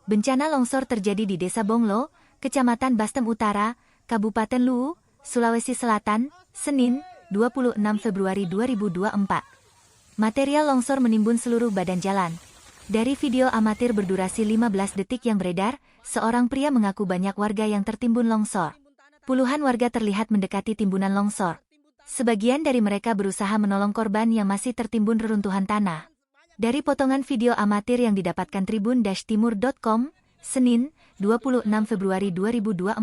Bencana longsor terjadi di Desa Bonglo, Kecamatan Bastem Utara, Kabupaten Luwu, Sulawesi Selatan, Senin, 26 Februari 2024. Material longsor menimbun seluruh badan jalan. Dari video amatir berdurasi 15 detik yang beredar, seorang pria mengaku banyak warga yang tertimbun longsor. Puluhan warga terlihat mendekati timbunan longsor. Sebagian dari mereka berusaha menolong korban yang masih tertimbun reruntuhan tanah. Dari potongan video amatir yang didapatkan tribun-timur.com, Senin, 26 Februari 2024,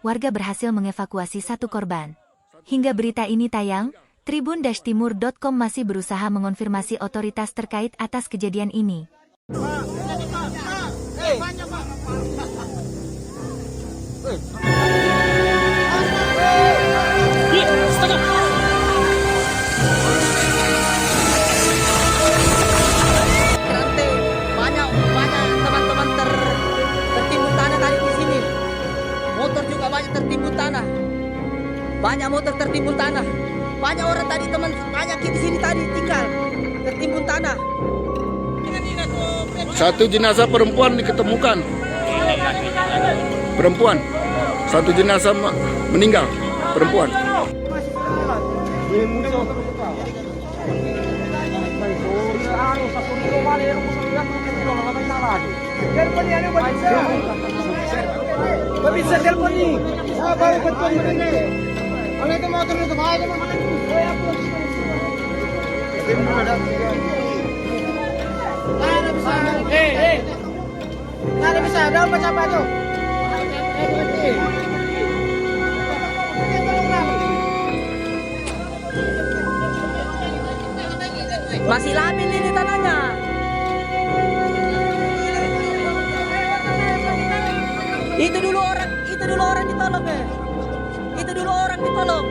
warga berhasil mengevakuasi satu korban. Hingga berita ini tayang, tribun-timur.com masih berusaha mengonfirmasi otoritas terkait atas kejadian ini. Tertimbun tanah, banyak motor tertimbun tanah, banyak orang tadi banyak di sini tadi tinggal tertimbun tanah. Satu jenazah perempuan diketemukan, perempuan, satu jenazah meninggal, perempuan. Bisa telepon nih. Sabar betul ini. Oleh itu motor itu bahaya mana ini. Nggak bisa. Udah baca apa tuh? Masih labil ini tanahnya. Itu dulu orang ditolong ya. Itu dulu orang ditolong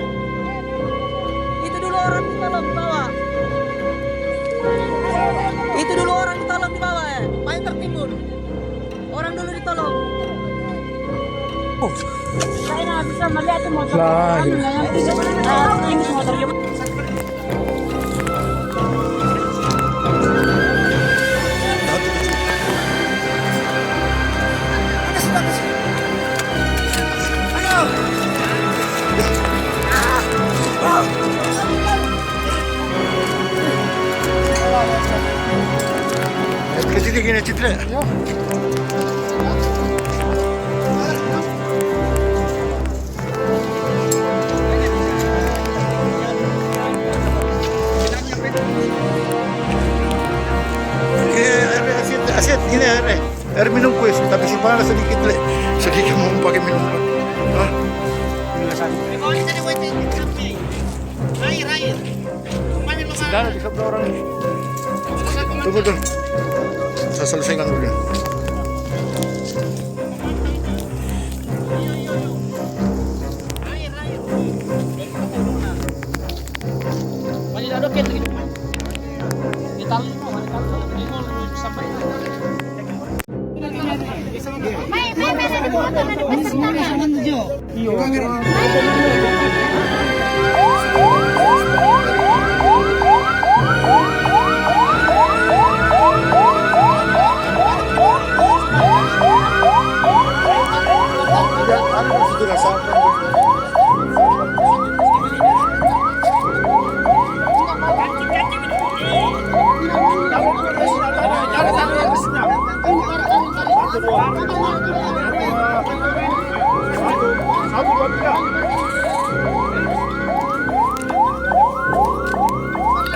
di bawah. Itu dulu orang ditolong di bawah ya. Banyak tertimbun. Orang dulu ditolong. Saya nggak bisa melihat motor. Ini motor yang Kecil gini citra. Asyik ini air minum kuis, tapi simpan sedikit le, sedikit mau pakai minum. Hah? Air. Sudah di sebelah orang ini. Tunggu dulu. Saya selesaikan dulu. banyak ada gitu. Ditaruh sampai.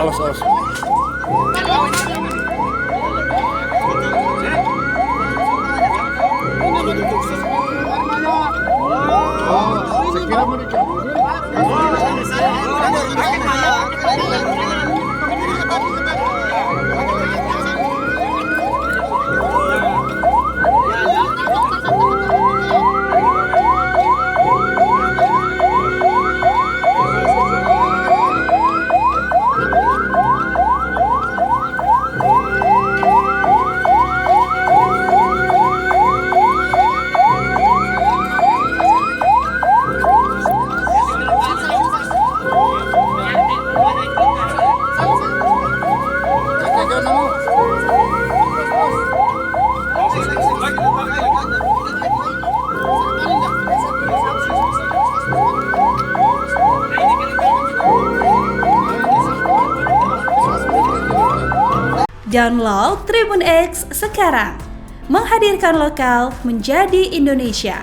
Awas. Saya kira mereka. Download Tribun X sekarang. Menghadirkan lokal menjadi Indonesia.